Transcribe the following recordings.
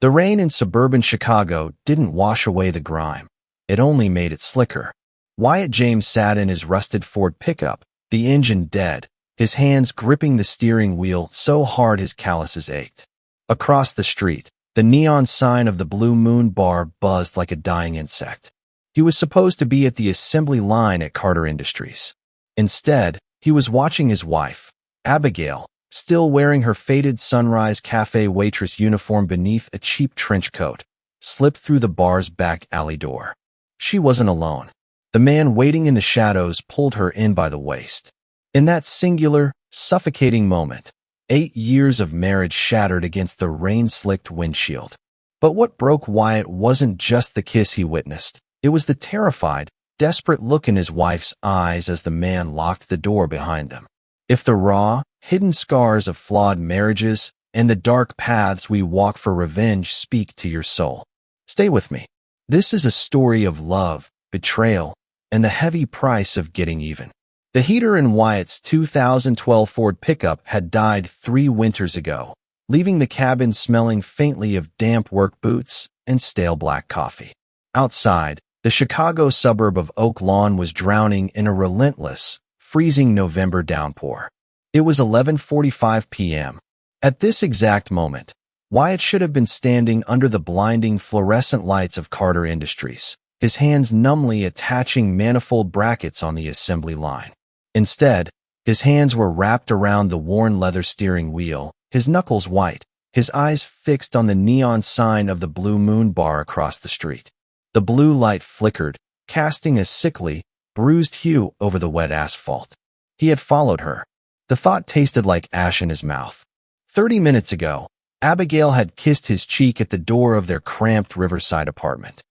The rain in suburban Chicago didn't wash away the grime. It only made it slicker. Wyatt James sat in his rusted Ford pickup, the engine dead, his hands gripping the steering wheel so hard his calluses ached. Across the street, the neon sign of the Blue Moon Bar buzzed like a dying insect. He was supposed to be at the assembly line at Carter Industries. Instead, he was watching his wife, Abigail, still wearing her faded Sunrise Cafe waitress uniform beneath a cheap trench coat, slip through the bar's back alley door. She wasn't alone. The man waiting in the shadows pulled her in by the waist. In that singular, suffocating moment, 8 years of marriage shattered against the rain-slicked windshield. But what broke Wyatt wasn't just the kiss he witnessed. It was the terrified, desperate look in his wife's eyes as the man locked the door behind them. If the raw, hidden scars of flawed marriages and the dark paths we walk for revenge speak to your soul, stay with me. This is a story of love, betrayal, and the heavy price of getting even. The heater in Wyatt's 2012 Ford pickup had died 3 winters ago, leaving the cabin smelling faintly of damp work boots and stale black coffee. Outside, the Chicago suburb of Oak Lawn was drowning in a relentless, freezing November downpour. It was 11:45 p.m. At this exact moment, Wyatt should have been standing under the blinding fluorescent lights of Carter Industries, his hands numbly attaching manifold brackets on the assembly line. Instead, his hands were wrapped around the worn leather steering wheel, his knuckles white, his eyes fixed on the neon sign of the Blue Moon Bar across the street. The blue light flickered, casting a sickly, bruised hue over the wet asphalt. He had followed her. The thought tasted like ash in his mouth. 30 minutes ago, Abigail had kissed his cheek at the door of their cramped riverside apartment.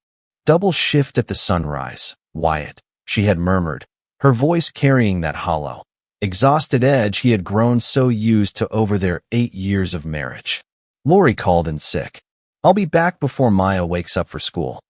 "Double shift at the Sunrise, Wyatt," she had murmured, her voice carrying that hollow, exhausted edge he had grown so used to over their 8 years of marriage. Lori called in sick. "I'll be back before Maya wakes up for school."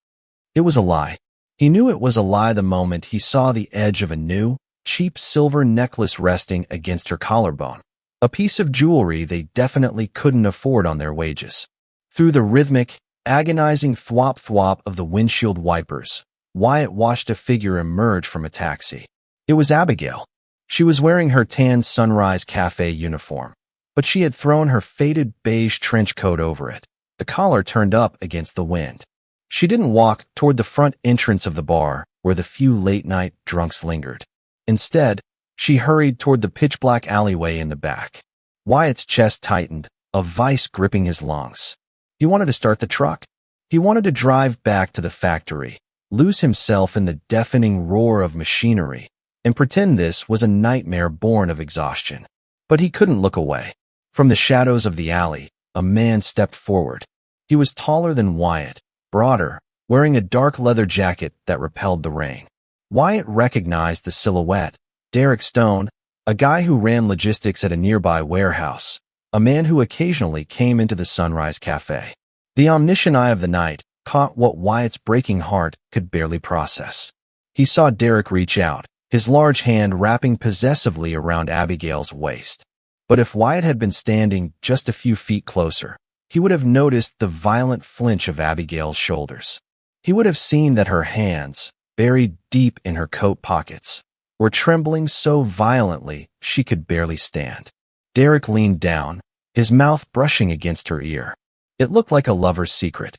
It was a lie. He knew it was a lie the moment he saw the edge of a new, cheap silver necklace resting against her collarbone, a piece of jewelry they definitely couldn't afford on their wages. Through the rhythmic, agonizing thwop-thwop of the windshield wipers, Wyatt watched a figure emerge from a taxi. It was Abigail. She was wearing her tan Sunrise Cafe uniform, but she had thrown her faded beige trench coat over it, the collar turned up against the wind. She didn't walk toward the front entrance of the bar, where the few late-night drunks lingered. Instead, she hurried toward the pitch-black alleyway in the back. Wyatt's chest tightened, a vice gripping his lungs. He wanted to start the truck. He wanted to drive back to the factory, lose himself in the deafening roar of machinery, and pretend this was a nightmare born of exhaustion. But he couldn't look away. From the shadows of the alley, a man stepped forward. He was taller than Wyatt, broader, wearing a dark leather jacket that repelled the rain. Wyatt recognized the silhouette. Derek Stone, a guy who ran logistics at a nearby warehouse, a man who occasionally came into the Sunrise Cafe. The omniscient eye of the night caught what Wyatt's breaking heart could barely process. He saw Derek reach out, his large hand wrapping possessively around Abigail's waist. But if Wyatt had been standing just a few feet closer, he would have noticed the violent flinch of Abigail's shoulders. He would have seen that her hands, buried deep in her coat pockets, were trembling so violently she could barely stand. Derek leaned down, his mouth brushing against her ear. It looked like a lover's secret.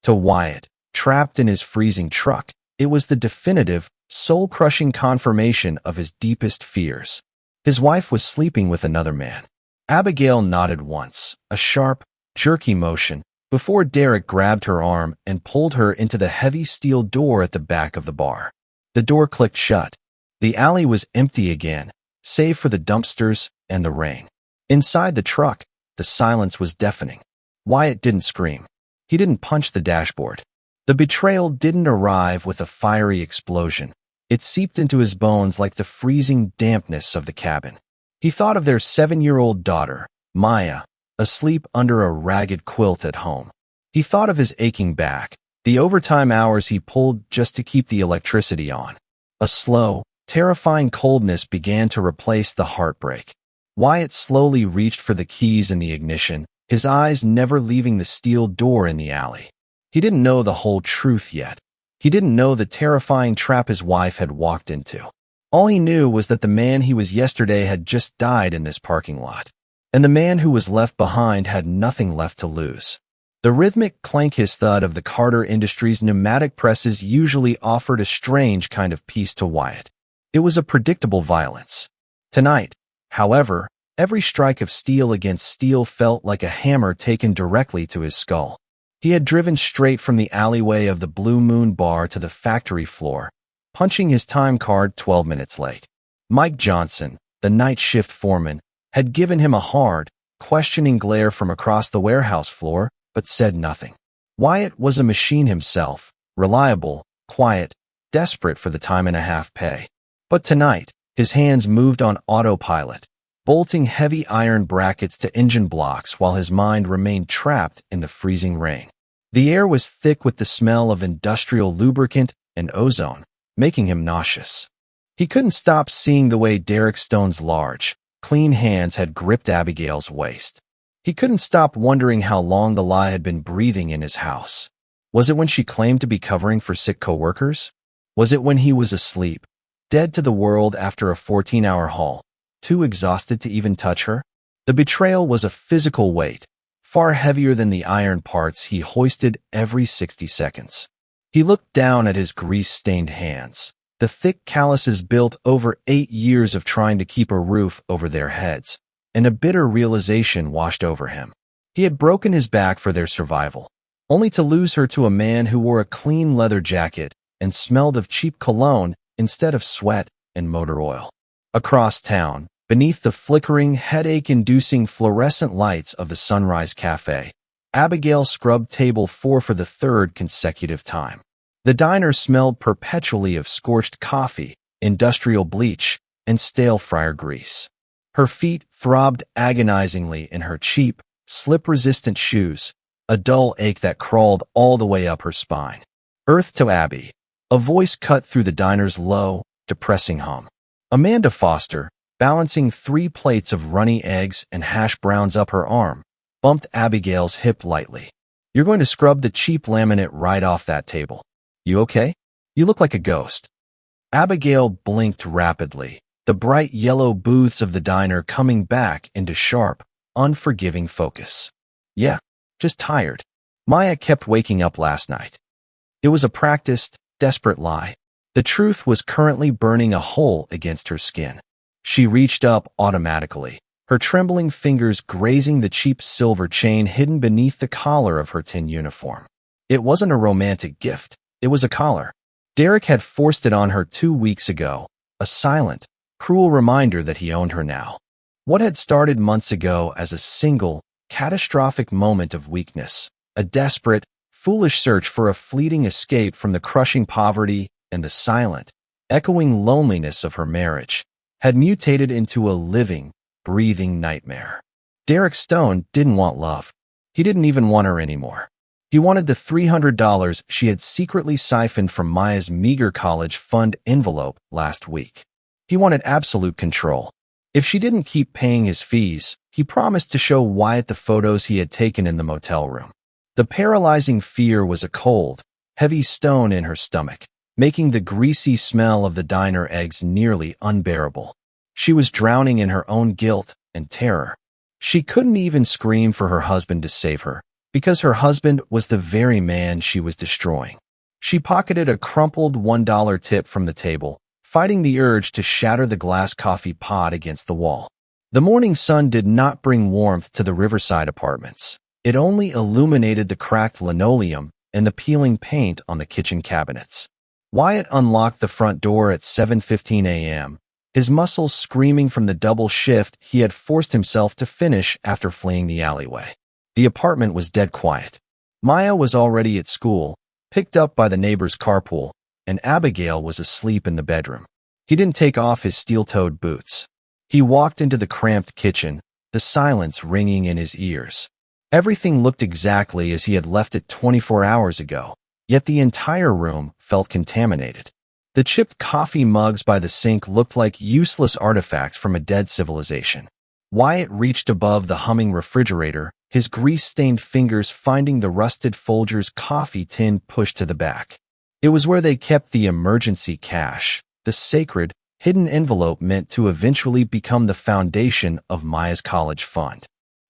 To Wyatt, trapped in his freezing truck, it was the definitive, soul-crushing confirmation of his deepest fears. His wife was sleeping with another man. Abigail nodded once, a sharp, jerky motion, before Derek grabbed her arm and pulled her into the heavy steel door at the back of the bar. The door clicked shut. The alley was empty again, save for the dumpsters and the rain. Inside the truck, the silence was deafening. Wyatt didn't scream. He didn't punch the dashboard. The betrayal didn't arrive with a fiery explosion. It seeped into his bones like the freezing dampness of the cabin. He thought of their 7-year-old daughter, Maya, asleep under a ragged quilt at home. He thought of his aching back, the overtime hours he pulled just to keep the electricity on. A slow, terrifying coldness began to replace the heartbreak. Wyatt slowly reached for the keys in the ignition, his eyes never leaving the steel door in the alley. He didn't know the whole truth yet. He didn't know the terrifying trap his wife had walked into. All he knew was that the man he was yesterday had just died in this parking lot. And the man who was left behind had nothing left to lose. The rhythmic clank-hiss thud of the Carter Industries pneumatic presses usually offered a strange kind of peace to Wyatt. It was a predictable violence. Tonight, however, every strike of steel against steel felt like a hammer taken directly to his skull. He had driven straight from the alleyway of the Blue Moon Bar to the factory floor, punching his time card 12 minutes late. Mike Johnson, the night shift foreman, had given him a hard, questioning glare from across the warehouse floor, but said nothing. Wyatt was a machine himself, reliable, quiet, desperate for the time-and-a-half pay. But tonight, his hands moved on autopilot, bolting heavy iron brackets to engine blocks while his mind remained trapped in the freezing rain. The air was thick with the smell of industrial lubricant and ozone, making him nauseous. He couldn't stop seeing the way Derek Stone's large, clean hands had gripped Abigail's waist. He couldn't stop wondering how long the lie had been breathing in his house. Was it when she claimed to be covering for sick coworkers? Was it when he was asleep, dead to the world after a 14-hour haul, too exhausted to even touch her? The betrayal was a physical weight, far heavier than the iron parts he hoisted every 60 seconds. He looked down at his grease-stained hands, the thick calluses built over 8 years of trying to keep a roof over their heads, and a bitter realization washed over him. He had broken his back for their survival, only to lose her to a man who wore a clean leather jacket and smelled of cheap cologne instead of sweat and motor oil. Across town, beneath the flickering, headache-inducing fluorescent lights of the Sunrise Cafe, Abigail scrubbed table 4 for the third consecutive time. The diner smelled perpetually of scorched coffee, industrial bleach, and stale fryer grease. Her feet throbbed agonizingly in her cheap, slip-resistant shoes, a dull ache that crawled all the way up her spine. Earth to Abby, a voice cut through the diner's low, depressing hum. Amanda Foster, balancing 3 plates of runny eggs and hash browns up her arm, bumped Abigail's hip lightly. "You're going to scrub the cheap laminate right off that table. You okay? You look like a ghost." Abigail blinked rapidly, the bright yellow booths of the diner coming back into sharp, unforgiving focus. "Yeah, just tired. Maya kept waking up last night." It was a practiced, desperate lie. The truth was currently burning a hole against her skin. She reached up automatically, her trembling fingers grazing the cheap silver chain hidden beneath the collar of her tin uniform. It wasn't a romantic gift. It was a collar. Derek had forced it on her 2 weeks ago, a silent, cruel reminder that he owned her now. What had started months ago as a single, catastrophic moment of weakness, a desperate, foolish search for a fleeting escape from the crushing poverty and the silent, echoing loneliness of her marriage, had mutated into a living, breathing nightmare. Derek Stone didn't want love. He didn't even want her anymore. He wanted the $300 she had secretly siphoned from Maya's meager college fund envelope last week. He wanted absolute control. If she didn't keep paying his fees, he promised to show Wyatt the photos he had taken in the motel room. The paralyzing fear was a cold, heavy stone in her stomach, making the greasy smell of the diner eggs nearly unbearable. She was drowning in her own guilt and terror. She couldn't even scream for her husband to save her, because her husband was the very man she was destroying. She pocketed a crumpled $1 tip from the table, fighting the urge to shatter the glass coffee pot against the wall. The morning sun did not bring warmth to the Riverside apartments. It only illuminated the cracked linoleum and the peeling paint on the kitchen cabinets. Wyatt unlocked the front door at 7:15 a.m., his muscles screaming from the double shift he had forced himself to finish after fleeing the alleyway. The apartment was dead quiet. Maya was already at school, picked up by the neighbor's carpool, and Abigail was asleep in the bedroom. He didn't take off his steel-toed boots. He walked into the cramped kitchen, the silence ringing in his ears. Everything looked exactly as he had left it 24 hours ago, yet the entire room felt contaminated. The chipped coffee mugs by the sink looked like useless artifacts from a dead civilization. Wyatt reached above the humming refrigerator, his grease-stained fingers finding the rusted Folgers coffee tin pushed to the back. It was where they kept the emergency cash, the sacred, hidden envelope meant to eventually become the foundation of Maya's college fund.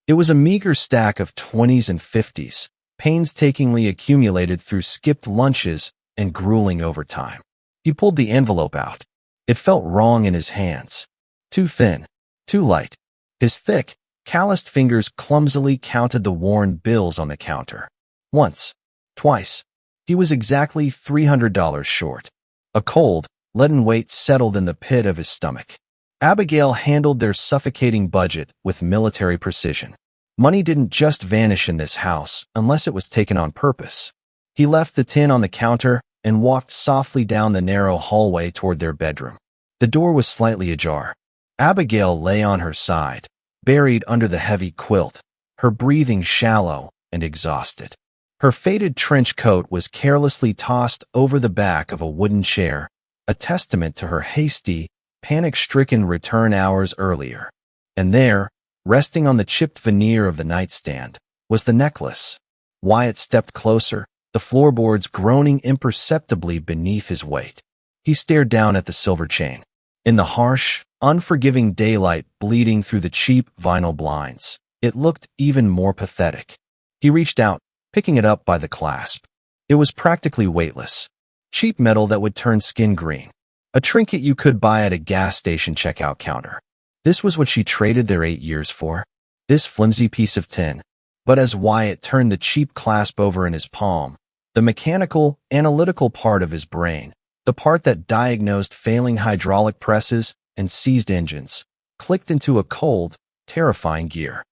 It was a meager stack of 20s and 50s, painstakingly accumulated through skipped lunches and grueling overtime. He pulled the envelope out. It felt wrong in his hands. Too thin, too light. His thick, calloused fingers clumsily counted the worn bills on the counter. Once, twice. He was exactly $300 short. A cold, leaden weight settled in the pit of his stomach. Abigail handled their suffocating budget with military precision. Money didn't just vanish in this house unless it was taken on purpose. He left the tin on the counter and walked softly down the narrow hallway toward their bedroom. The door was slightly ajar. Abigail lay on her side, buried under the heavy quilt, her breathing shallow and exhausted. Her faded trench coat was carelessly tossed over the back of a wooden chair, a testament to her hasty, panic-stricken return hours earlier. And there, resting on the chipped veneer of the nightstand, was the necklace. Wyatt stepped closer, the floorboards groaning imperceptibly beneath his weight. He stared down at the silver chain. In the harsh, unforgiving daylight bleeding through the cheap vinyl blinds, it looked even more pathetic. He reached out, picking it up by the clasp. It was practically weightless. Cheap metal that would turn skin green. A trinket you could buy at a gas station checkout counter. This was what she traded their 8 years for. This flimsy piece of tin. But as Wyatt turned the cheap clasp over in his palm, the mechanical, analytical part of his brain, the part that diagnosed failing hydraulic presses and seized engines, clicked into a cold, terrifying gear.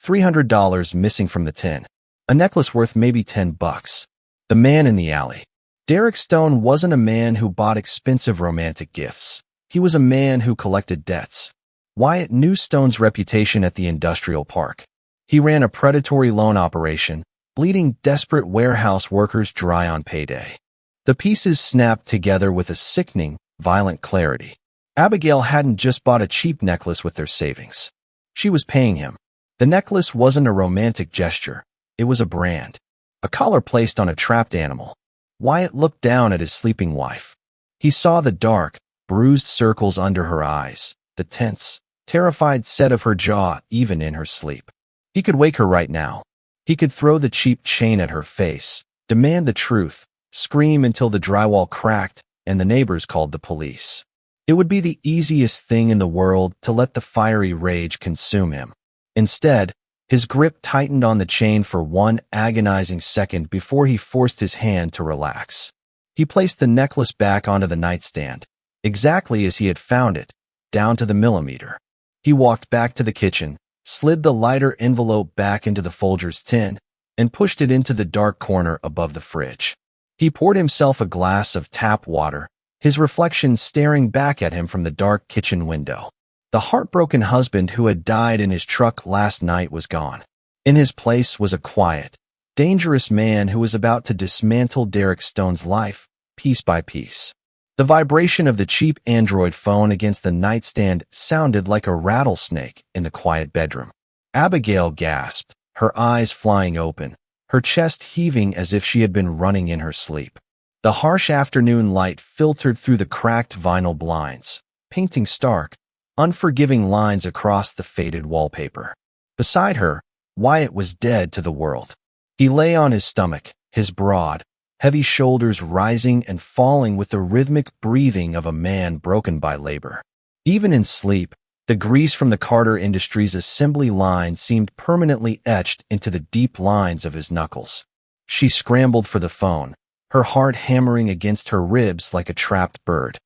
$300 missing from the tin. A necklace worth maybe $10. The man in the alley. Derek Stone wasn't a man who bought expensive romantic gifts. He was a man who collected debts. Wyatt knew Stone's reputation at the industrial park. He ran a predatory loan operation, bleeding desperate warehouse workers dry on payday. The pieces snapped together with a sickening, violent clarity. Abigail hadn't just bought a cheap necklace with their savings. She was paying him. The necklace wasn't a romantic gesture. It was a brand. A collar placed on a trapped animal. Wyatt looked down at his sleeping wife. He saw the dark, bruised circles under her eyes, the tense, terrified set of her jaw even in her sleep. He could wake her right now. He could throw the cheap chain at her face, demand the truth, scream until the drywall cracked and the neighbors called the police. It would be the easiest thing in the world to let the fiery rage consume him. Instead, his grip tightened on the chain for one agonizing second before he forced his hand to relax. He placed the necklace back onto the nightstand, exactly as he had found it, down to the millimeter. He walked back to the kitchen, slid the lighter envelope back into the Folgers tin, and pushed it into the dark corner above the fridge. He poured himself a glass of tap water, his reflection staring back at him from the dark kitchen window. The heartbroken husband who had died in his truck last night was gone. In his place was a quiet, dangerous man who was about to dismantle Derek Stone's life, piece by piece. The vibration of the cheap Android phone against the nightstand sounded like a rattlesnake in the quiet bedroom. Abigail gasped, her eyes flying open, her chest heaving as if she had been running in her sleep. The harsh afternoon light filtered through the cracked vinyl blinds, painting stark, unforgiving lines across the faded wallpaper. Beside her, Wyatt was dead to the world. He lay on his stomach, his broad, heavy shoulders rising and falling with the rhythmic breathing of a man broken by labor. Even in sleep, the grease from the Carter Industries assembly line seemed permanently etched into the deep lines of his knuckles. She scrambled for the phone, her heart hammering against her ribs like a trapped bird.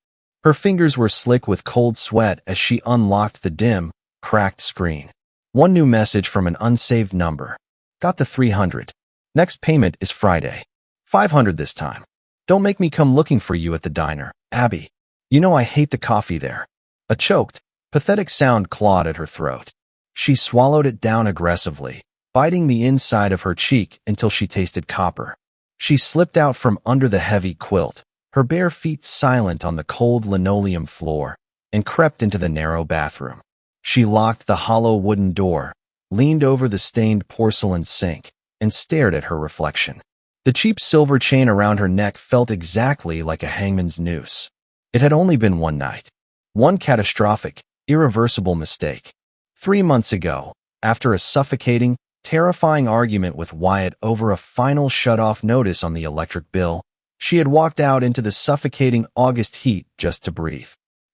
Her fingers were slick with cold sweat as she unlocked the dim, cracked screen. One new message from an unsaved number. Got the 300. Next payment is Friday. 500 this time. Don't make me come looking for you at the diner, Abby. You know I hate the coffee there. A choked, pathetic sound clawed at her throat. She swallowed it down aggressively, biting the inside of her cheek until she tasted copper. She slipped out from under the heavy quilt, her bare feet silent on the cold linoleum floor, and crept into the narrow bathroom. She locked the hollow wooden door, leaned over the stained porcelain sink, and stared at her reflection. The cheap silver chain around her neck felt exactly like a hangman's noose. It had only been one night. One catastrophic, irreversible mistake. 3 months ago, after a suffocating, terrifying argument with Wyatt over a final shut-off notice on the electric bill, she had walked out into the suffocating August heat just to breathe.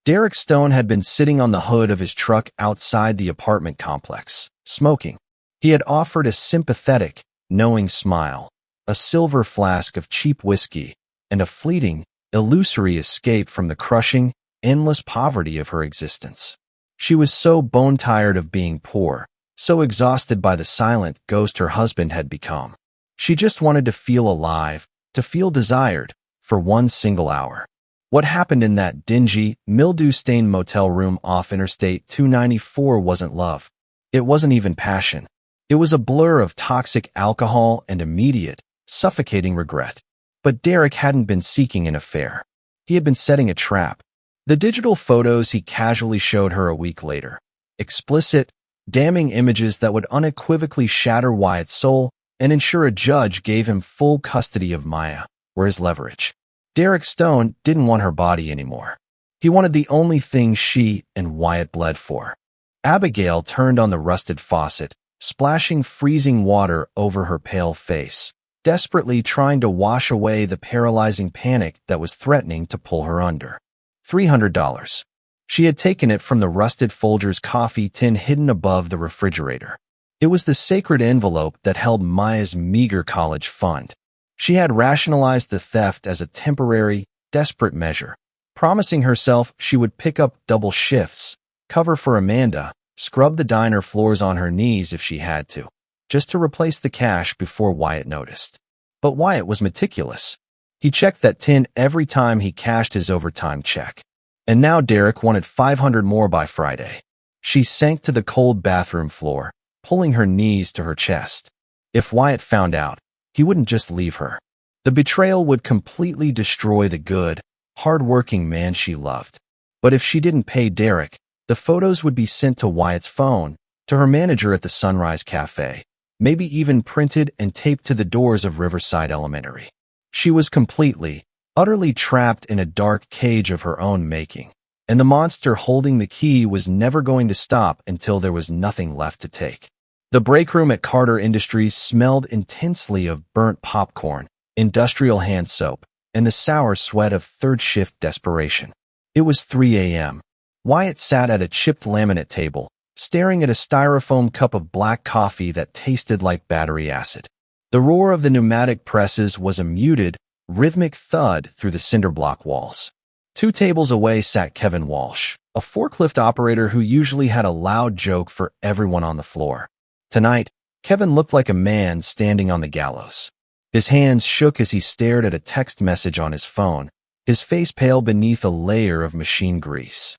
Derek Stone had been sitting on the hood of his truck outside the apartment complex, smoking. He had offered a sympathetic, knowing smile, a silver flask of cheap whiskey, and a fleeting, illusory escape from the crushing, endless poverty of her existence. She was so bone-tired of being poor, so exhausted by the silent ghost her husband had become. She just wanted to feel alive, to feel desired, for one single hour. What happened in that dingy, mildew-stained motel room off Interstate 294 wasn't love. It wasn't even passion. It was a blur of toxic alcohol and immediate, suffocating regret. But Derek hadn't been seeking an affair. He had been setting a trap. The digital photos he casually showed her a week later. Explicit, damning images that would unequivocally shatter Wyatt's soul and ensure a judge gave him full custody of Maya, were his leverage. Derek Stone didn't want her body anymore. He wanted the only thing she and Wyatt bled for. Abigail turned on the rusted faucet, splashing freezing water over her pale face, desperately trying to wash away the paralyzing panic that was threatening to pull her under. $300. She had taken it from the rusted Folgers coffee tin hidden above the refrigerator. It was the sacred envelope that held Maya's meager college fund. She had rationalized the theft as a temporary, desperate measure, promising herself she would pick up double shifts, cover for Amanda, scrub the diner floors on her knees if she had to, just to replace the cash before Wyatt noticed. But Wyatt was meticulous. He checked that tin every time he cashed his overtime check. And now Derek wanted $500 more by Friday. She sank to the cold bathroom floor, pulling her knees to her chest. If Wyatt found out, he wouldn't just leave her. The betrayal would completely destroy the good, hard-working man she loved. But if she didn't pay Derek, the photos would be sent to Wyatt's phone, to her manager at the Sunrise Cafe, maybe even printed and taped to the doors of Riverside Elementary. She was completely, utterly trapped in a dark cage of her own making, and the monster holding the key was never going to stop until there was nothing left to take. The break room at Carter Industries smelled intensely of burnt popcorn, industrial hand soap, and the sour sweat of third-shift desperation. It was 3 a.m. Wyatt sat at a chipped laminate table, staring at a styrofoam cup of black coffee that tasted like battery acid. The roar of the pneumatic presses was a muted, rhythmic thud through the cinder block walls. 2 tables away sat Kevin Walsh, a forklift operator who usually had a loud joke for everyone on the floor. Tonight, Kevin looked like a man standing on the gallows. His hands shook as he stared at a text message on his phone, his face pale beneath a layer of machine grease.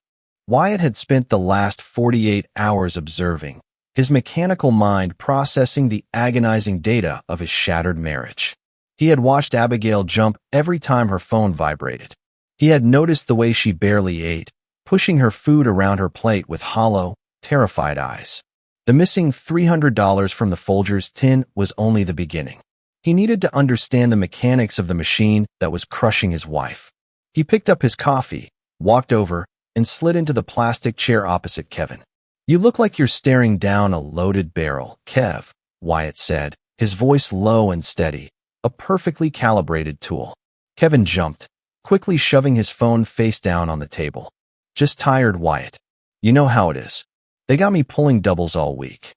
Wyatt had spent the last 48 hours observing, his mechanical mind processing the agonizing data of his shattered marriage. He had watched Abigail jump every time her phone vibrated. He had noticed the way she barely ate, pushing her food around her plate with hollow, terrified eyes. The missing $300 from the Folgers tin was only the beginning. He needed to understand the mechanics of the machine that was crushing his wife. He picked up his coffee, walked over, and slid into the plastic chair opposite Kevin. "You look like you're staring down a loaded barrel, Kev," Wyatt said, his voice low and steady, a perfectly calibrated tool. Kevin jumped, quickly shoving his phone face down on the table. "Just tired, Wyatt. You know how it is. They got me pulling doubles all week."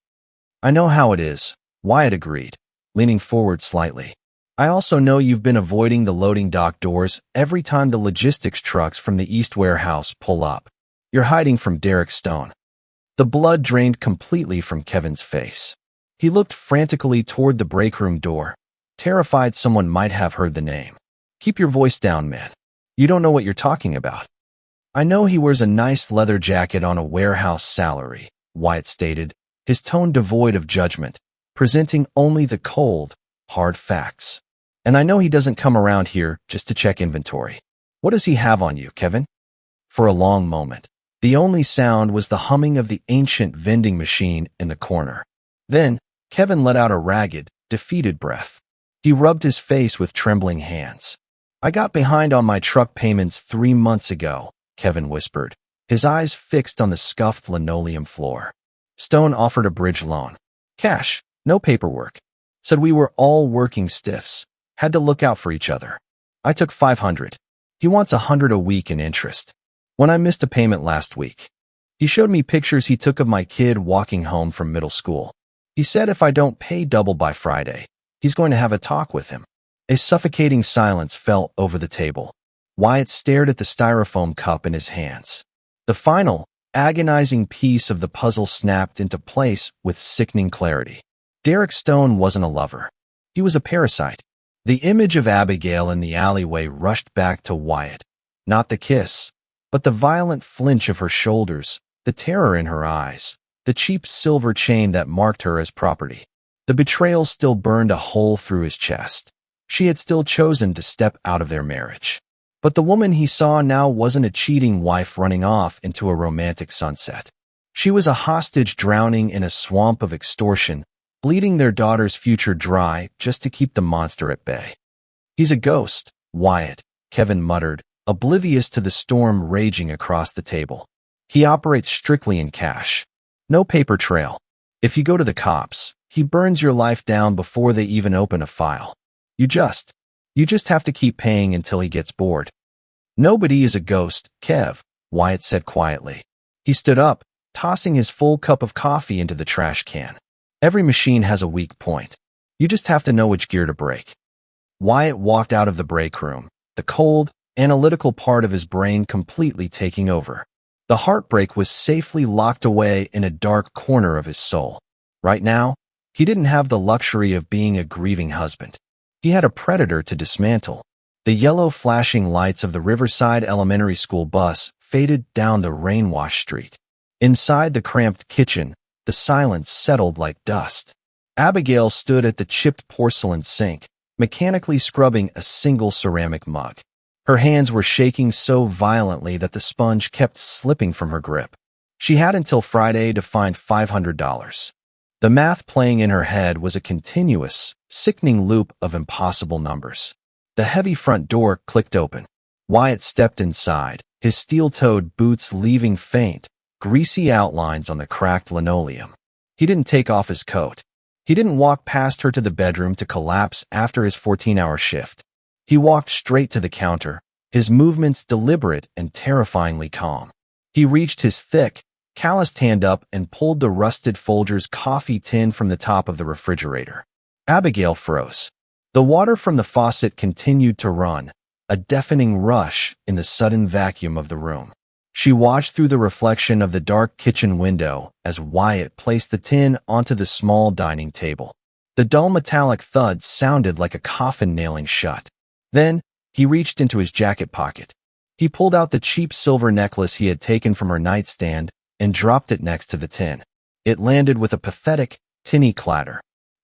"I know how it is," Wyatt agreed, leaning forward slightly. "I also know you've been avoiding the loading dock doors every time the logistics trucks from the East Warehouse pull up. You're hiding from Derek Stone." The blood drained completely from Kevin's face. He looked frantically toward the break room door, terrified someone might have heard the name. "Keep your voice down, man. You don't know what you're talking about." "I know he wears a nice leather jacket on a warehouse salary," Wyatt stated, his tone devoid of judgment, presenting only the cold, hard facts. "And I know he doesn't come around here just to check inventory. What does he have on you, Kevin?" For a long moment, The only sound was the humming of the ancient vending machine in the corner. Then, Kevin let out a ragged, defeated breath. He rubbed his face with trembling hands. "I got behind on my truck payments 3 months ago," Kevin whispered, his eyes fixed on the scuffed linoleum floor. Stone offered a bridge loan. Cash, no paperwork. Said we were all working stiffs. Had to look out for each other. I took $500. He wants $100 a week in interest. When I missed a payment last week, he showed me pictures he took of my kid walking home from middle school. He said if I don't pay double by Friday, he's going to have a talk with him. A suffocating silence fell over the table. Wyatt stared at the styrofoam cup in his hands. The final, agonizing piece of the puzzle snapped into place with sickening clarity. Derek Stone wasn't a lover. He was a parasite. The image of Abigail in the alleyway rushed back to Wyatt. Not the kiss, but the violent flinch of her shoulders, the terror in her eyes, the cheap silver chain that marked her as property. The betrayal still burned a hole through his chest. She had still chosen to step out of their marriage. But the woman he saw now wasn't a cheating wife running off into a romantic sunset. She was a hostage drowning in a swamp of extortion, bleeding their daughter's future dry just to keep the monster at bay. "He's a ghost, Wyatt," Kevin muttered, oblivious to the storm raging across the table. "He operates strictly in cash. No paper trail. If you go to the cops, he burns your life down before they even open a file. You just have to keep paying until he gets bored." "Nobody is a ghost, Kev," Wyatt said quietly. He stood up, tossing his full cup of coffee into the trash can. "Every machine has a weak point. You just have to know which gear to break." Wyatt walked out of the break room, the cold, analytical part of his brain completely taking over. The heartbreak was safely locked away in a dark corner of his soul. Right now, he didn't have the luxury of being a grieving husband. He had a predator to dismantle. The yellow flashing lights of the Riverside Elementary School bus faded down the rain-washed street. Inside the cramped kitchen, the silence settled like dust. Abigail stood at the chipped porcelain sink, mechanically scrubbing a single ceramic mug. Her hands were shaking so violently that the sponge kept slipping from her grip. She had until Friday to find $500. The math playing in her head was a continuous, sickening loop of impossible numbers. The heavy front door clicked open. Wyatt stepped inside, his steel-toed boots leaving faint, greasy outlines on the cracked linoleum. He didn't take off his coat. He didn't walk past her to the bedroom to collapse after his 14-hour shift. He walked straight to the counter, his movements deliberate and terrifyingly calm. He reached his thick, calloused hand up and pulled the rusted Folgers coffee tin from the top of the refrigerator. Abigail froze. The water from the faucet continued to run, a deafening rush in the sudden vacuum of the room. She watched through the reflection of the dark kitchen window as Wyatt placed the tin onto the small dining table. The dull metallic thud sounded like a coffin nailing shut. Then, he reached into his jacket pocket. He pulled out the cheap silver necklace he had taken from her nightstand and dropped it next to the tin. It landed with a pathetic, tinny clatter.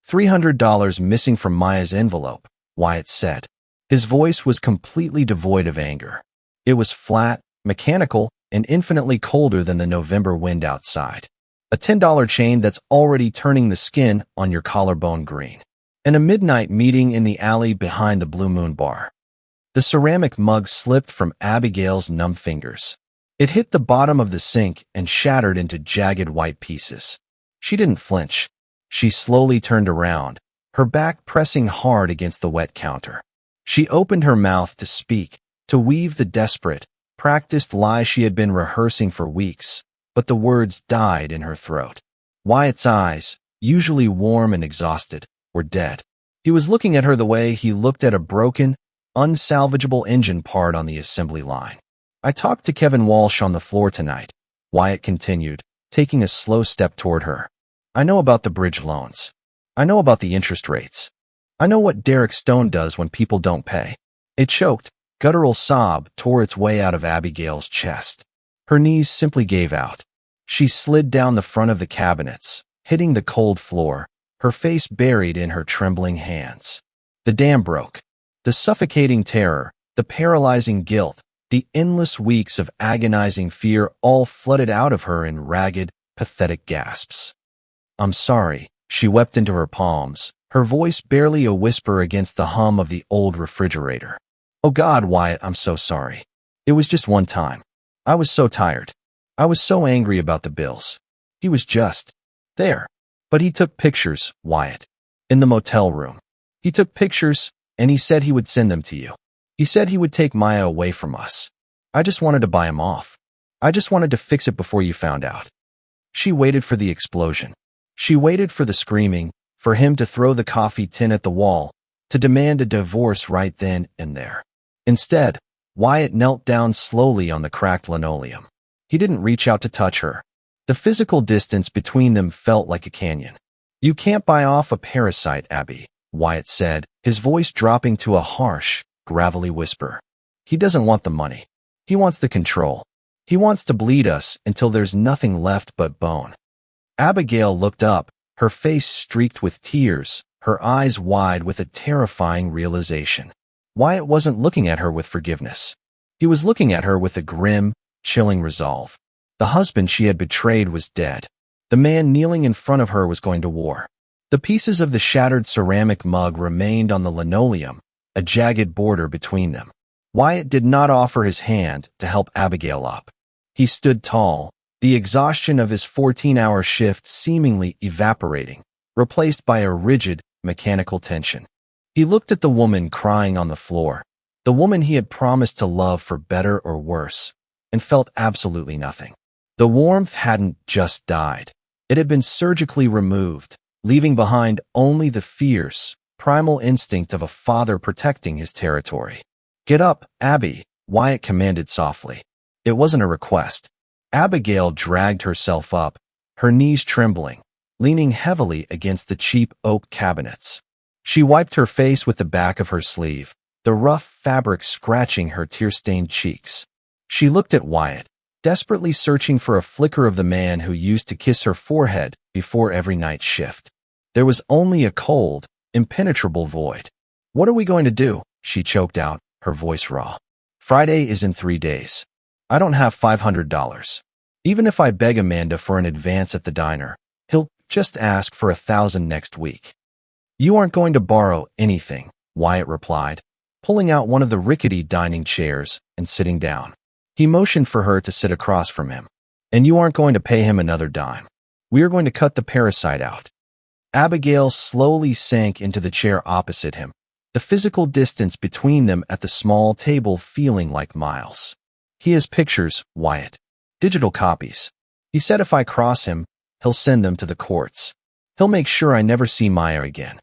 $300 missing from Maya's envelope, Wyatt said. His voice was completely devoid of anger. It was flat, mechanical, and infinitely colder than the November wind outside. A $10 chain that's already turning the skin on your collarbone green. And a midnight meeting in the alley behind the Blue Moon Bar. The ceramic mug slipped from Abigail's numb fingers. It hit the bottom of the sink and shattered into jagged white pieces. She didn't flinch. She slowly turned around, her back pressing hard against the wet counter. She opened her mouth to speak, to weave the desperate, practiced lie she had been rehearsing for weeks, but the words died in her throat. Wyatt's eyes, usually warm and exhausted, were dead. He was looking at her the way he looked at a broken, unsalvageable engine part on the assembly line. "I talked to Kevin Walsh on the floor tonight," Wyatt continued, taking a slow step toward her. "I know about the bridge loans. I know about the interest rates. I know what Derek Stone does when people don't pay." A choked, guttural sob tore its way out of Abigail's chest. Her knees simply gave out. She slid down the front of the cabinets, hitting the cold floor, her face buried in her trembling hands. The dam broke. The suffocating terror, the paralyzing guilt, The endless weeks of agonizing fear all flooded out of her in ragged, pathetic gasps. "I'm sorry," she wept into her palms, her voice barely a whisper against the hum of the old refrigerator. "Oh God, Wyatt, I'm so sorry. It was just one time. I was so tired. I was so angry about the bills. He was just there. But he took pictures, Wyatt. In the motel room. He took pictures, and he said he would send them to you. He said he would take Maya away from us. I just wanted to buy him off. I just wanted to fix it before you found out." She waited for the explosion. She waited for the screaming, for him to throw the coffee tin at the wall, to demand a divorce right then and there. Instead, Wyatt knelt down slowly on the cracked linoleum. He didn't reach out to touch her. The physical distance between them felt like a canyon. "You can't buy off a parasite, Abby," Wyatt said, his voice dropping to a harsh, gravelly whisper. "He doesn't want the money. He wants the control. He wants to bleed us until there's nothing left but bone." Abigail looked up, her face streaked with tears, her eyes wide with a terrifying realization. Wyatt wasn't looking at her with forgiveness. He was looking at her with a grim, chilling resolve. The husband she had betrayed was dead. The man kneeling in front of her was going to war. The pieces of the shattered ceramic mug remained on the linoleum, a jagged border between them. Wyatt did not offer his hand to help Abigail up. He stood tall, the exhaustion of his 14-hour shift seemingly evaporating, replaced by a rigid, mechanical tension. He looked at the woman crying on the floor, the woman he had promised to love for better or worse, and felt absolutely nothing. The warmth hadn't just died. It had been surgically removed, leaving behind only the fierce, primal instinct of a father protecting his territory. "Get up, Abby," Wyatt commanded softly. It wasn't a request. Abigail dragged herself up, her knees trembling, leaning heavily against the cheap oak cabinets. She wiped her face with the back of her sleeve, the rough fabric scratching her tear-stained cheeks. She looked at Wyatt, desperately searching for a flicker of the man who used to kiss her forehead before every night's shift. There was only a cold, impenetrable void. "What are we going to do?" she choked out, her voice raw. "Friday is in 3 days. I don't have $500. Even if I beg Amanda for an advance at the diner, he'll just ask for 1,000 next week." "You aren't going to borrow anything," Wyatt replied, pulling out one of the rickety dining chairs and sitting down. He motioned for her to sit across from him. "And you aren't going to pay him another dime. We are going to cut the parasite out." Abigail slowly sank into the chair opposite him, the physical distance between them at the small table feeling like miles. "He has pictures, Wyatt. Digital copies. He said if I cross him, he'll send them to the courts. He'll make sure I never see Maya again.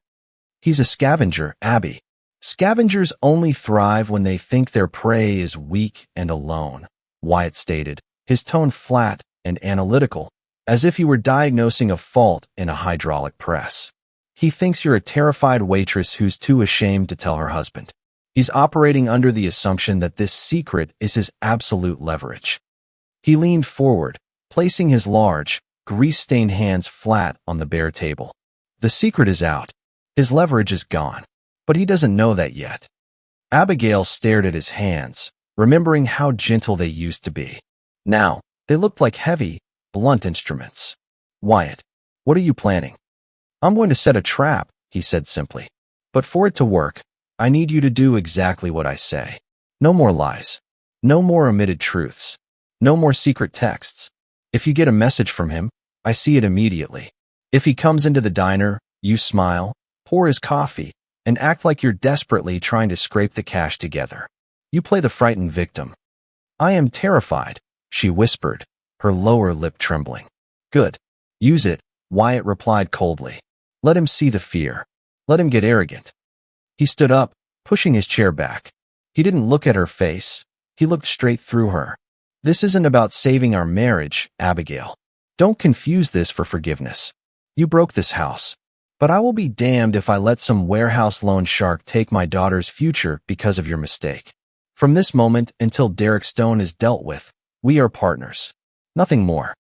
He's a scavenger, Abby. Scavengers only thrive when they think their prey is weak and alone," Wyatt stated, his tone flat and analytical, as if he were diagnosing a fault in a hydraulic press. "He thinks you're a terrified waitress who's too ashamed to tell her husband. He's operating under the assumption that this secret is his absolute leverage." He leaned forward, placing his large, grease-stained hands flat on the bare table. "The secret is out. His leverage is gone. But he doesn't know that yet." Abigail stared at his hands, remembering how gentle they used to be. Now, they looked like heavy, blunt instruments. "Wyatt, what are you planning?" "I'm going to set a trap," he said simply. "But for it to work, I need you to do exactly what I say. No more lies. No more omitted truths. No more secret texts. If you get a message from him, I see it immediately. If he comes into the diner, you smile, pour his coffee, and act like you're desperately trying to scrape the cash together. You play the frightened victim." "I am terrified," she whispered, her lower lip trembling. "Good. Use it," Wyatt replied coldly. "Let him see the fear. Let him get arrogant." He stood up, pushing his chair back. He didn't look at her face. He looked straight through her. "This isn't about saving our marriage, Abigail. Don't confuse this for forgiveness. You broke this house. But I will be damned if I let some warehouse loan shark take my daughter's future because of your mistake. From this moment until Derek Stone is dealt with, we are partners. Nothing more."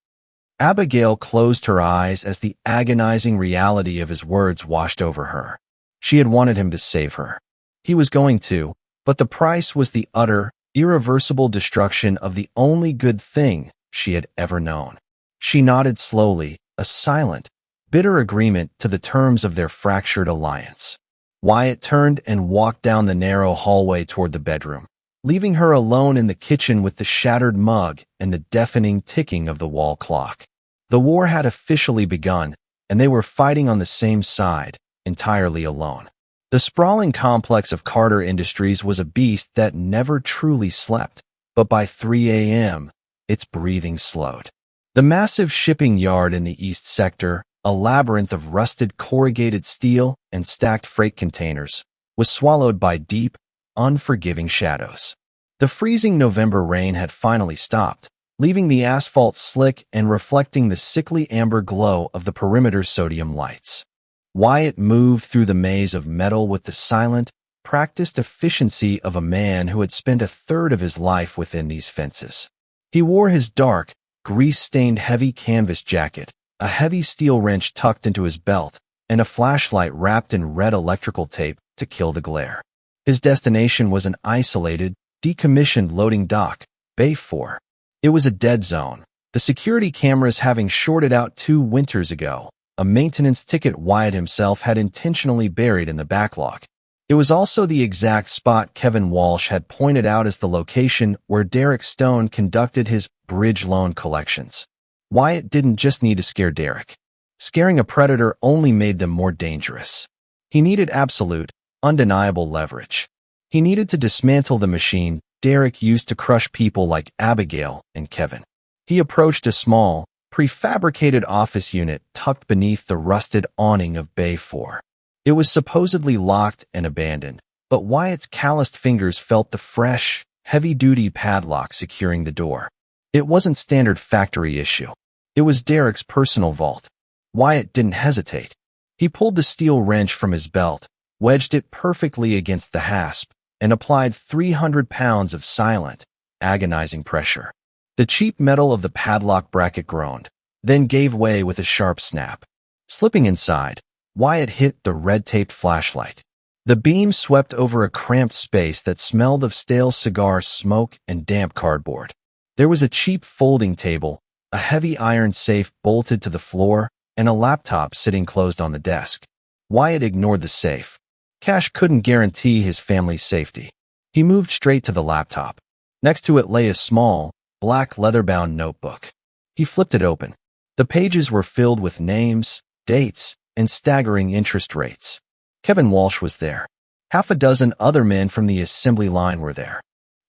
Abigail closed her eyes as the agonizing reality of his words washed over her. She had wanted him to save her. He was going to, but the price was the utter, irreversible destruction of the only good thing she had ever known. She nodded slowly, a silent, bitter agreement to the terms of their fractured alliance. Wyatt turned and walked down the narrow hallway toward the bedroom, leaving her alone in the kitchen with the shattered mug and the deafening ticking of the wall clock. The war had officially begun, and they were fighting on the same side, entirely alone. The sprawling complex of Carter Industries was a beast that never truly slept, but by 3 a.m., its breathing slowed. The massive shipping yard in the east sector, a labyrinth of rusted corrugated steel and stacked freight containers, was swallowed by deep, unforgiving shadows. The freezing November rain had finally stopped, leaving the asphalt slick and reflecting the sickly amber glow of the perimeter sodium lights. Wyatt moved through the maze of metal with the silent, practiced efficiency of a man who had spent a third of his life within these fences. He wore his dark, grease-stained heavy canvas jacket, a heavy steel wrench tucked into his belt, and a flashlight wrapped in red electrical tape to kill the glare. His destination was an isolated, decommissioned loading dock, Bay 4. It was a dead zone, the security cameras having shorted out 2 winters ago, a maintenance ticket Wyatt himself had intentionally buried in the backlog. It was also the exact spot Kevin Walsh had pointed out as the location where Derek Stone conducted his bridge loan collections. Wyatt didn't just need to scare Derek. Scaring a predator only made them more dangerous. He needed absolute, undeniable leverage. He needed to dismantle the machine Derek used to crush people like Abigail and Kevin. He approached a small, prefabricated office unit tucked beneath the rusted awning of Bay 4. It was supposedly locked and abandoned, but Wyatt's calloused fingers felt the fresh, heavy-duty padlock securing the door. It wasn't standard factory issue. It was Derek's personal vault. Wyatt didn't hesitate. He pulled the steel wrench from his belt, wedged it perfectly against the hasp, and applied 300 pounds of silent, agonizing pressure. The cheap metal of the padlock bracket groaned, then gave way with a sharp snap. Slipping inside, Wyatt hit the red-taped flashlight. The beam swept over a cramped space that smelled of stale cigar smoke and damp cardboard. There was a cheap folding table, a heavy iron safe bolted to the floor, and a laptop sitting closed on the desk. Wyatt ignored the safe. Cash couldn't guarantee his family's safety. He moved straight to the laptop. Next to it lay a small, black leather-bound notebook. He flipped it open. The pages were filled with names, dates, and staggering interest rates. Kevin Walsh was there. Half a dozen other men from the assembly line were there.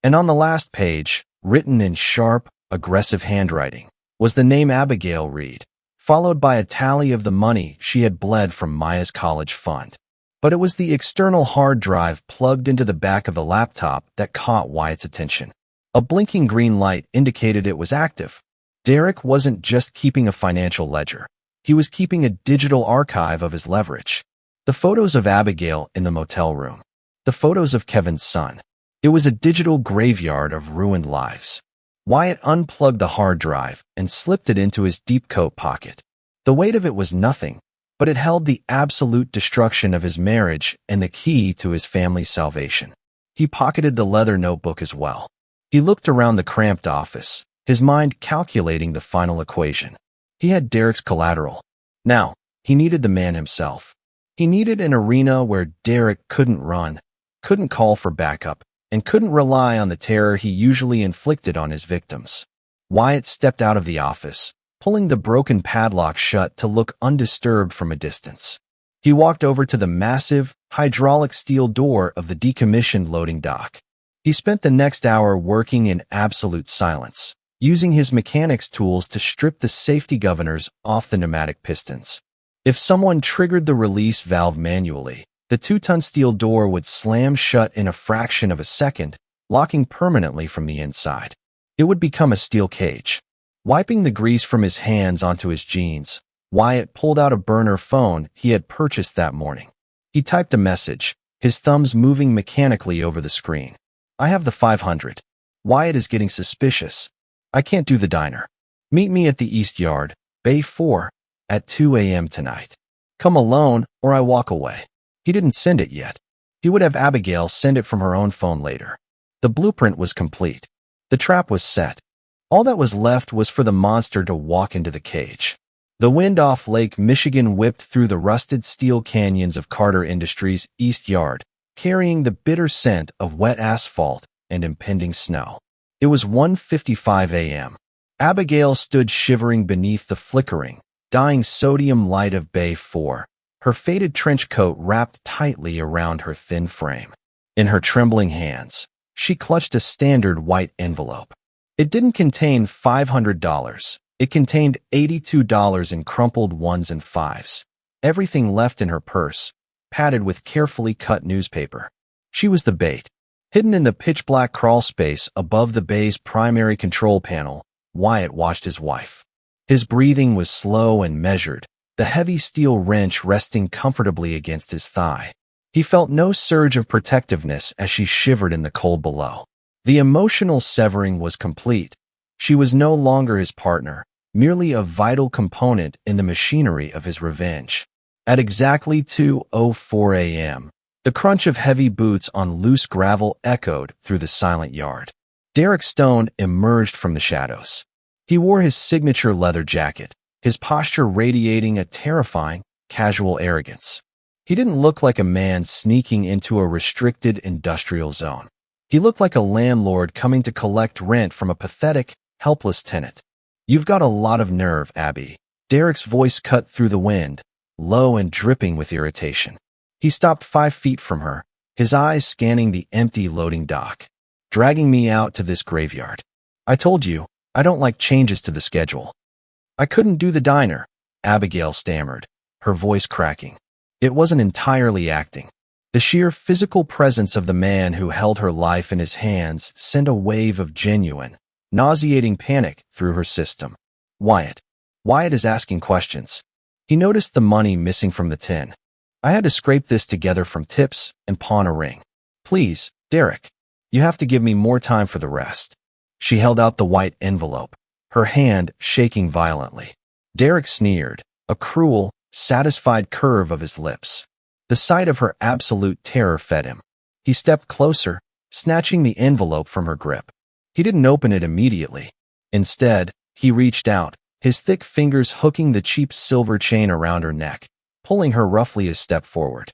And on the last page, written in sharp, aggressive handwriting, was the name Abigail Reed, followed by a tally of the money she had bled from Maya's college fund. But it was the external hard drive plugged into the back of the laptop that caught Wyatt's attention. A blinking green light indicated it was active. Derek wasn't just keeping a financial ledger. He was keeping a digital archive of his leverage. The photos of Abigail in the motel room. The photos of Kevin's son. It was a digital graveyard of ruined lives. Wyatt unplugged the hard drive and slipped it into his deep coat pocket. The weight of it was nothing, but it held the absolute destruction of his marriage and the key to his family's salvation. He pocketed the leather notebook as well. He looked around the cramped office, his mind calculating the final equation. He had Derek's collateral. Now, he needed the man himself. He needed an arena where Derek couldn't run, couldn't call for backup, and couldn't rely on the terror he usually inflicted on his victims. Wyatt stepped out of the office, pulling the broken padlock shut to look undisturbed from a distance. He walked over to the massive, hydraulic steel door of the decommissioned loading dock. He spent the next hour working in absolute silence, using his mechanics tools to strip the safety governors off the pneumatic pistons. If someone triggered the release valve manually, the 2-ton steel door would slam shut in a fraction of a second, locking permanently from the inside. It would become a steel cage. Wiping the grease from his hands onto his jeans, Wyatt pulled out a burner phone he had purchased that morning. He typed a message, his thumbs moving mechanically over the screen. "I have the 500. Wyatt is getting suspicious. I can't do the diner. Meet me at the East Yard, Bay 4, at 2 a.m. tonight. Come alone or I walk away." He didn't send it yet. He would have Abigail send it from her own phone later. The blueprint was complete. The trap was set. All that was left was for the monster to walk into the cage. The wind off Lake Michigan whipped through the rusted steel canyons of Carter Industries' East Yard, carrying the bitter scent of wet asphalt and impending snow. It was 1:55 a.m. Abigail stood shivering beneath the flickering, dying sodium light of Bay 4, her faded trench coat wrapped tightly around her thin frame. In her trembling hands, she clutched a standard white envelope. It didn't contain $500. It contained $82 in crumpled ones and fives. Everything left in her purse, padded with carefully cut newspaper. She was the bait. Hidden in the pitch-black crawl space above the bay's primary control panel, Wyatt watched his wife. His breathing was slow and measured, the heavy steel wrench resting comfortably against his thigh. He felt no surge of protectiveness as she shivered in the cold below. The emotional severing was complete. She was no longer his partner, merely a vital component in the machinery of his revenge. At exactly 2:04 a.m., the crunch of heavy boots on loose gravel echoed through the silent yard. Derek Stone emerged from the shadows. He wore his signature leather jacket, his posture radiating a terrifying, casual arrogance. He didn't look like a man sneaking into a restricted industrial zone. He looked like a landlord coming to collect rent from a pathetic, helpless tenant. "You've got a lot of nerve, Abby." Derek's voice cut through the wind, low and dripping with irritation. He stopped 5 feet from her, his eyes scanning the empty loading dock. "Dragging me out to this graveyard. I told you, I don't like changes to the schedule." "I couldn't do the diner," Abigail stammered, her voice cracking. It wasn't entirely acting. The sheer physical presence of the man who held her life in his hands sent a wave of genuine, nauseating panic through her system. Wyatt. Wyatt is asking questions. He noticed the money missing from the tin. "I had to scrape this together from tips and pawn a ring. Please, Derek, you have to give me more time for the rest." She held out the white envelope, her hand shaking violently. Derek sneered, a cruel, satisfied curve of his lips. The sight of her absolute terror fed him. He stepped closer, snatching the envelope from her grip. He didn't open it immediately. Instead, he reached out, his thick fingers hooking the cheap silver chain around her neck, pulling her roughly a step forward.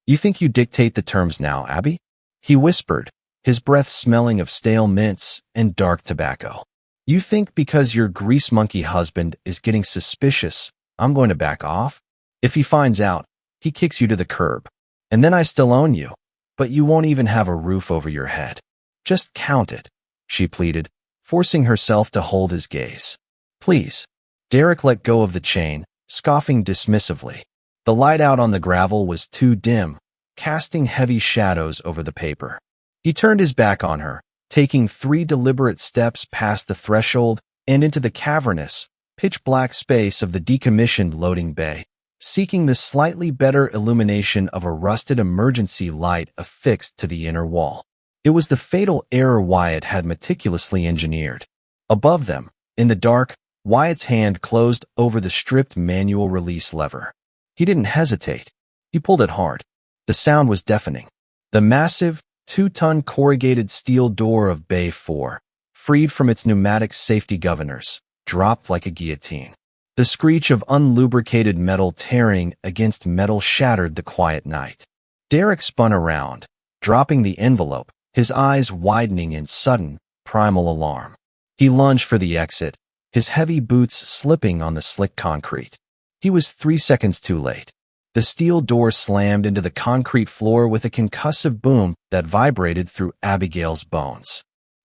"You think you dictate the terms now, Abby?" he whispered, his breath smelling of stale mints and dark tobacco. "You think because your grease monkey husband is getting suspicious, I'm going to back off? If he finds out, he kicks you to the curb. And then I still own you, but you won't even have a roof over your head. Just count it," she pleaded, forcing herself to hold his gaze. "Please." Derek let go of the chain, scoffing dismissively. The light out on the gravel was too dim, casting heavy shadows over the paper. He turned his back on her, taking 3 deliberate steps past the threshold and into the cavernous, pitch-black space of the decommissioned loading bay, seeking the slightly better illumination of a rusted emergency light affixed to the inner wall. It was the fatal error Wyatt had meticulously engineered. Above them, in the dark, Wyatt's hand closed over the stripped manual release lever. He didn't hesitate. He pulled it hard. The sound was deafening. The massive, 2-ton corrugated steel door of Bay 4, freed from its pneumatic safety governors, dropped like a guillotine. The screech of unlubricated metal tearing against metal shattered the quiet night. Derek spun around, dropping the envelope, his eyes widening in sudden, primal alarm. He lunged for the exit, his heavy boots slipping on the slick concrete. He was 3 seconds too late. The steel door slammed into the concrete floor with a concussive boom that vibrated through Abigail's bones.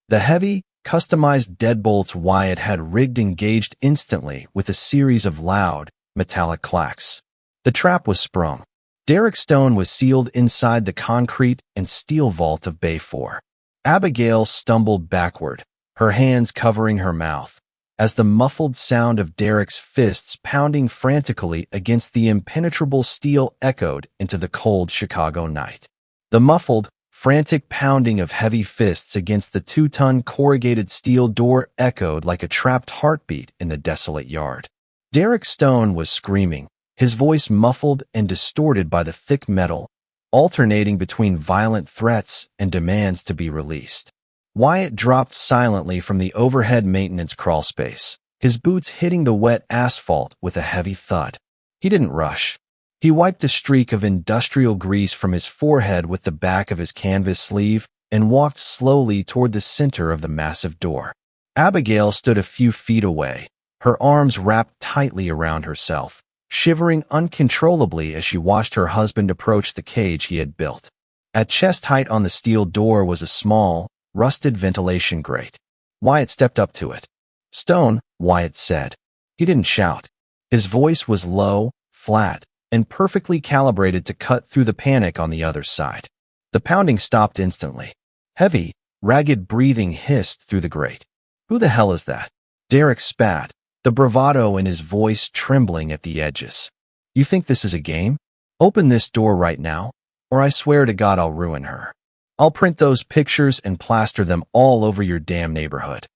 The heavy, customized deadbolts Wyatt had rigged engaged instantly with a series of loud, metallic clacks. The trap was sprung. Derek Stone was sealed inside the concrete and steel vault of Bay 4. Abigail stumbled backward, her hands covering her mouth, as the muffled sound of Derek's fists pounding frantically against the impenetrable steel echoed into the cold Chicago night. The muffled, frantic pounding of heavy fists against the 2-ton corrugated steel door echoed like a trapped heartbeat in the desolate yard. Derek Stone was screaming, his voice muffled and distorted by the thick metal, alternating between violent threats and demands to be released. Wyatt dropped silently from the overhead maintenance crawlspace, his boots hitting the wet asphalt with a heavy thud. He didn't rush. He wiped a streak of industrial grease from his forehead with the back of his canvas sleeve and walked slowly toward the center of the massive door. Abigail stood a few feet away, her arms wrapped tightly around herself, shivering uncontrollably as she watched her husband approach the cage he had built. At chest height on the steel door was a small, rusted ventilation grate. Wyatt stepped up to it. "Stone," Wyatt said. He didn't shout. His voice was low, flat, and perfectly calibrated to cut through the panic on the other side. The pounding stopped instantly. Heavy, ragged breathing hissed through the grate. "Who the hell is that?" Derek spat, the bravado in his voice trembling at the edges. "You think this is a game? Open this door right now, or I swear to God I'll ruin her. I'll print those pictures and plaster them all over your damn neighborhood."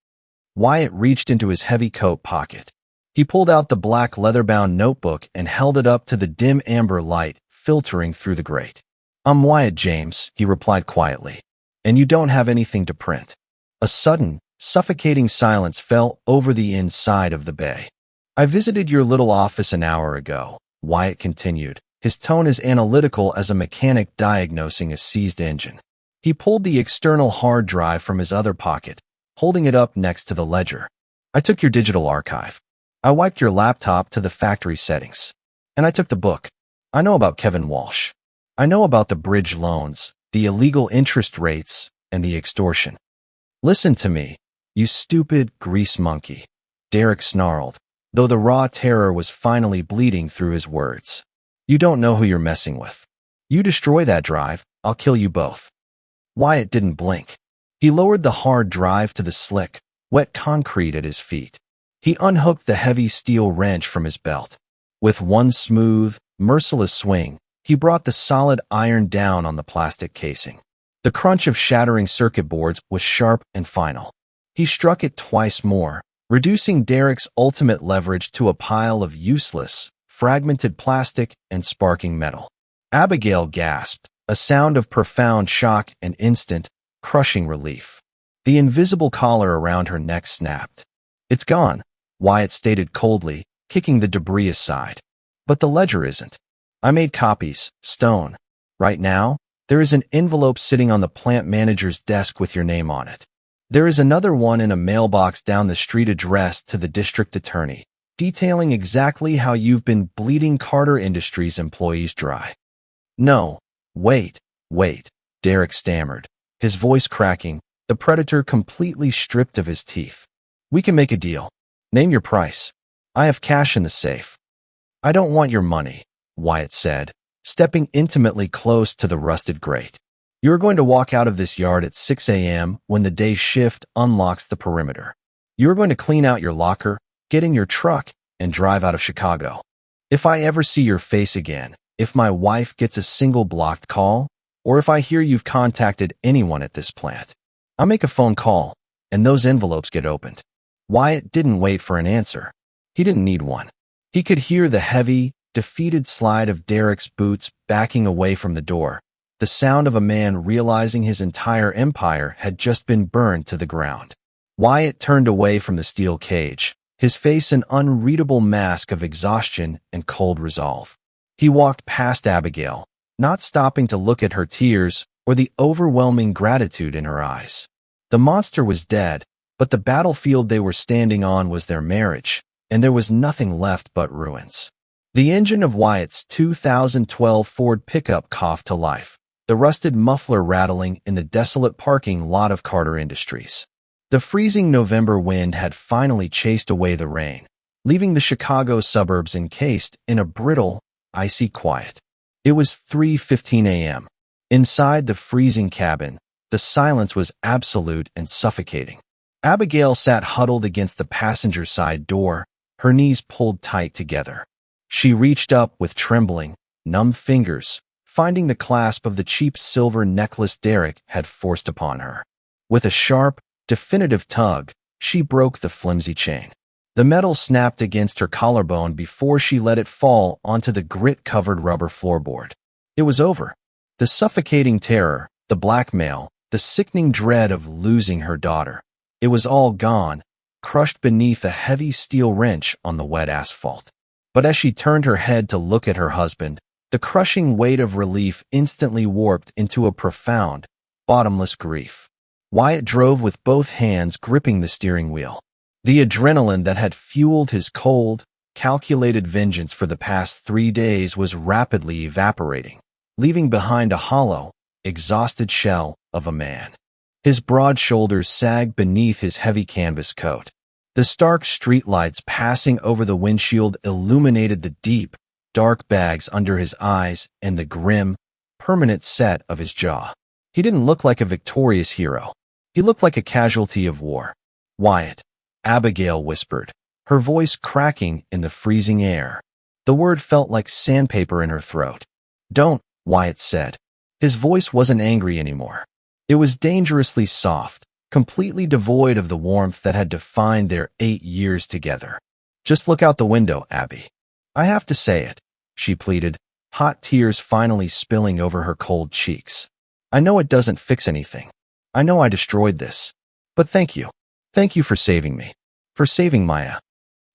Wyatt reached into his heavy coat pocket. He pulled out the black leather-bound notebook and held it up to the dim amber light filtering through the grate. "I'm Wyatt James," he replied quietly, "and you don't have anything to print." A sudden, suffocating silence fell over the inside of the bay. "I visited your little office an hour ago," Wyatt continued, his tone as analytical as a mechanic diagnosing a seized engine. He pulled the external hard drive from his other pocket, holding it up next to the ledger. "I took your digital archive. I wiped your laptop to the factory settings. And I took the book. I know about Kevin Walsh. I know about the bridge loans, the illegal interest rates, and the extortion." "Listen to me, you stupid grease monkey," Derek snarled, though the raw terror was finally bleeding through his words. "You don't know who you're messing with. You destroy that drive, I'll kill you both." Wyatt didn't blink. He lowered the hard drive to the slick, wet concrete at his feet. He unhooked the heavy steel wrench from his belt. With one smooth, merciless swing, he brought the solid iron down on the plastic casing. The crunch of shattering circuit boards was sharp and final. He struck it twice more, reducing Derek's ultimate leverage to a pile of useless, fragmented plastic and sparking metal. Abigail gasped, a sound of profound shock and instant, crushing relief. The invisible collar around her neck snapped. "It's gone," Wyatt stated coldly, kicking the debris aside. "But the ledger isn't. I made copies, Stone. Right now, there is an envelope sitting on the plant manager's desk with your name on it. There is another one in a mailbox down the street addressed to the district attorney, detailing exactly how you've been bleeding Carter Industries employees dry." "No, wait, Derek stammered, his voice cracking, the predator completely stripped of his teeth. "We can make a deal. Name your price. I have cash in the safe." "I don't want your money," Wyatt said, stepping intimately close to the rusted grate. "You are going to walk out of this yard at 6 a.m. when the day shift unlocks the perimeter. You are going to clean out your locker, get in your truck, and drive out of Chicago. If I ever see your face again, if my wife gets a single blocked call, or if I hear you've contacted anyone at this plant, I'll make a phone call, and those envelopes get opened." Wyatt didn't wait for an answer. He didn't need one. He could hear the heavy, defeated slide of Derek's boots backing away from the door, the sound of a man realizing his entire empire had just been burned to the ground. Wyatt turned away from the steel cage, his face an unreadable mask of exhaustion and cold resolve. He walked past Abigail, not stopping to look at her tears or the overwhelming gratitude in her eyes. The monster was dead, but the battlefield they were standing on was their marriage, and there was nothing left but ruins. The engine of Wyatt's 2012 Ford pickup coughed to life, the rusted muffler rattling in the desolate parking lot of Carter Industries. The freezing November wind had finally chased away the rain, leaving the Chicago suburbs encased in a brittle, icy quiet. It was 3:15 a.m. Inside the freezing cabin, the silence was absolute and suffocating. Abigail sat huddled against the passenger side door, her knees pulled tight together. She reached up with trembling, numb fingers, finding the clasp of the cheap silver necklace Derek had forced upon her. With a sharp, definitive tug, she broke the flimsy chain. The metal snapped against her collarbone before she let it fall onto the grit-covered rubber floorboard. It was over. The suffocating terror, the blackmail, the sickening dread of losing her daughter. It was all gone, crushed beneath a heavy steel wrench on the wet asphalt. But as she turned her head to look at her husband, the crushing weight of relief instantly warped into a profound, bottomless grief. Wyatt drove with both hands gripping the steering wheel. The adrenaline that had fueled his cold, calculated vengeance for the past 3 days was rapidly evaporating, leaving behind a hollow, exhausted shell of a man. His broad shoulders sagged beneath his heavy canvas coat. The stark streetlights passing over the windshield illuminated the deep, dark bags under his eyes and the grim, permanent set of his jaw. He didn't look like a victorious hero. He looked like a casualty of war. "Wyatt," Abigail whispered, her voice cracking in the freezing air. The word felt like sandpaper in her throat. "Don't," Wyatt said. His voice wasn't angry anymore. It was dangerously soft, completely devoid of the warmth that had defined their 8 years together. "Just look out the window, Abby. I have to say it," she pleaded, hot tears finally spilling over her cold cheeks. "I know it doesn't fix anything. I know I destroyed this. But thank you. Thank you for saving me. For saving Maya."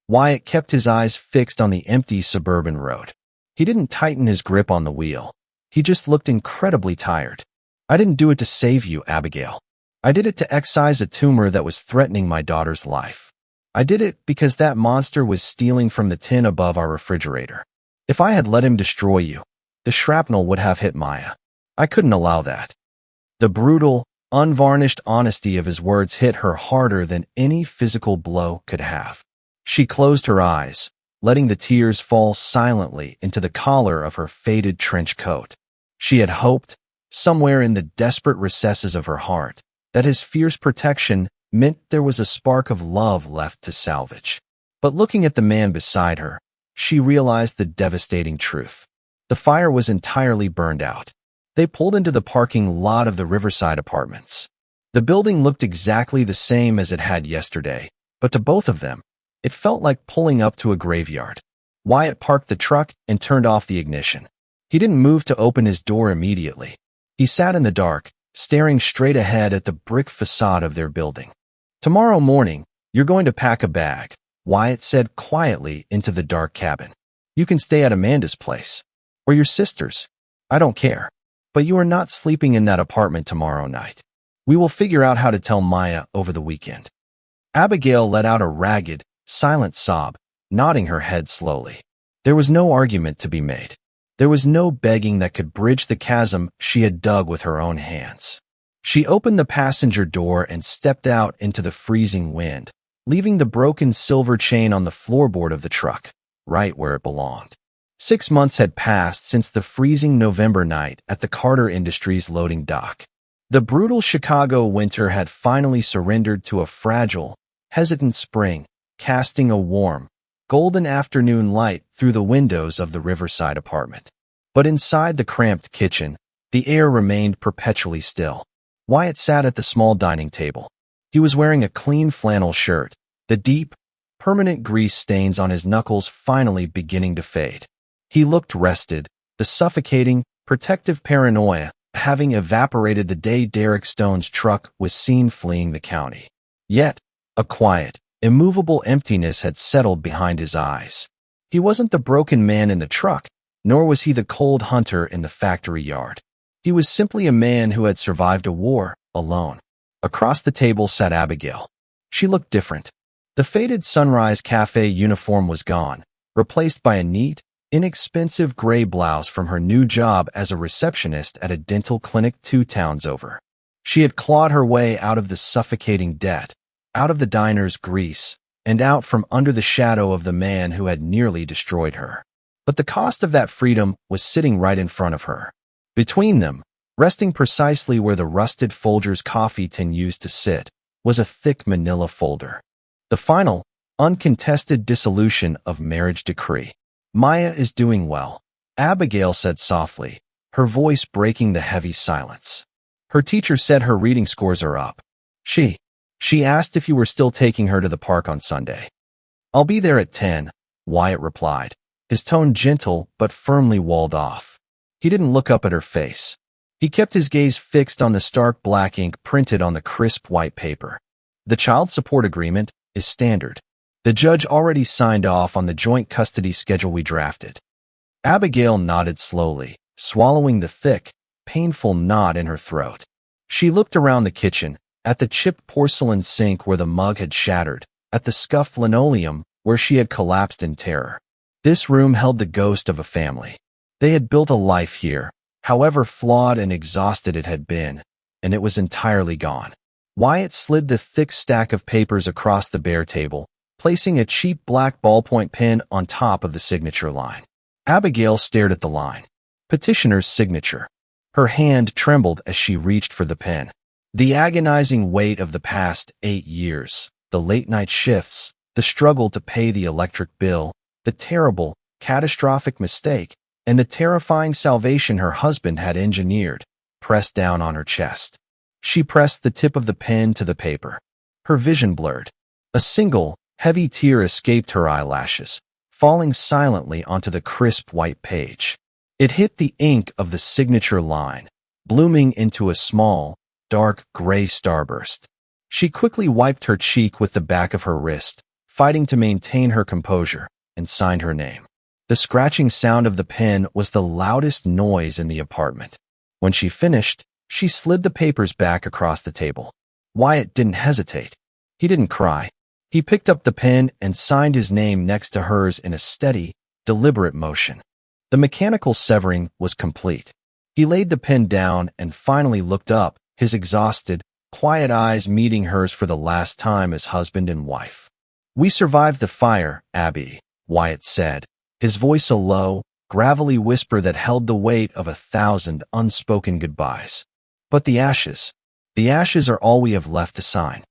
Wyatt kept his eyes fixed on the empty suburban road. He didn't tighten his grip on the wheel. He just looked incredibly tired. "I didn't do it to save you, Abigail. I did it to excise a tumor that was threatening my daughter's life. I did it because that monster was stealing from the tin above our refrigerator. If I had let him destroy you, the shrapnel would have hit Maya. I couldn't allow that." The brutal, unvarnished honesty of his words hit her harder than any physical blow could have. She closed her eyes, letting the tears fall silently into the collar of her faded trench coat. She had hoped, somewhere in the desperate recesses of her heart, that his fierce protection meant there was a spark of love left to salvage. But looking at the man beside her, she realized the devastating truth. The fire was entirely burned out. They pulled into the parking lot of the Riverside Apartments. The building looked exactly the same as it had yesterday, but to both of them, it felt like pulling up to a graveyard. Wyatt parked the truck and turned off the ignition. He didn't move to open his door immediately. He sat in the dark, staring straight ahead at the brick facade of their building. "Tomorrow morning, you're going to pack a bag," Wyatt said quietly into the dark cabin. "You can stay at Amanda's place. Or your sister's. I don't care. But you are not sleeping in that apartment tomorrow night. We will figure out how to tell Maya over the weekend." Abigail let out a ragged, silent sob, nodding her head slowly. There was no argument to be made. There was no begging that could bridge the chasm she had dug with her own hands. She opened the passenger door and stepped out into the freezing wind, leaving the broken silver chain on the floorboard of the truck, right where it belonged. 6 months had passed since the freezing November night at the Carter Industries loading dock. The brutal Chicago winter had finally surrendered to a fragile, hesitant spring, casting a warm, golden afternoon light through the windows of the Riverside apartment. But inside the cramped kitchen, the air remained perpetually still. Wyatt sat at the small dining table. He was wearing a clean flannel shirt, the deep, permanent grease stains on his knuckles finally beginning to fade. He looked rested, the suffocating, protective paranoia having evaporated the day Derek Stone's truck was seen fleeing the county. Yet, a quiet, immovable emptiness had settled behind his eyes. He wasn't the broken man in the truck, nor was he the cold hunter in the factory yard. He was simply a man who had survived a war, alone. Across the table sat Abigail. She looked different. The faded Sunrise Cafe uniform was gone, replaced by a neat, inexpensive gray blouse from her new job as a receptionist at a dental clinic 2 towns over. She had clawed her way out of the suffocating debt, out of the diner's grease, and out from under the shadow of the man who had nearly destroyed her. But the cost of that freedom was sitting right in front of her. Between them, resting precisely where the rusted Folgers coffee tin used to sit, was a thick manila folder. The final, uncontested dissolution of marriage decree. "Maya is doing well," Abigail said softly, her voice breaking the heavy silence. "Her teacher said her reading scores are up. She asked if you were still taking her to the park on Sunday." "I'll be there at 10, Wyatt replied, his tone gentle but firmly walled off. He didn't look up at her face. He kept his gaze fixed on the stark black ink printed on the crisp white paper. The child support agreement is standard. The judge already signed off on the joint custody schedule we drafted. Abigail nodded slowly, swallowing the thick, painful knot in her throat. She looked around the kitchen, at the chipped porcelain sink where the mug had shattered, at the scuffed linoleum where she had collapsed in terror. This room held the ghost of a family. They had built a life here, however flawed and exhausted it had been, and it was entirely gone. Wyatt slid the thick stack of papers across the bare table, placing a cheap black ballpoint pen on top of the signature line. Abigail stared at the line. Petitioner's signature. Her hand trembled as she reached for the pen. The agonizing weight of the past 8 years, the late-night shifts, the struggle to pay the electric bill, the terrible, catastrophic mistake, and the terrifying salvation her husband had engineered, pressed down on her chest. She pressed the tip of the pen to the paper. Her vision blurred. A single, heavy tear escaped her eyelashes, falling silently onto the crisp white page. It hit the ink of the signature line, blooming into a small, dark gray starburst. She quickly wiped her cheek with the back of her wrist, fighting to maintain her composure, and signed her name. The scratching sound of the pen was the loudest noise in the apartment. When she finished, she slid the papers back across the table. Wyatt didn't hesitate. He didn't cry. He picked up the pen and signed his name next to hers in a steady, deliberate motion. The mechanical severing was complete. He laid the pen down and finally looked up, his exhausted, quiet eyes meeting hers for the last time as husband and wife. "We survived the fire, Abby," Wyatt said, his voice a low, gravelly whisper that held the weight of 1,000 unspoken goodbyes. "But the ashes are all we have left to sign."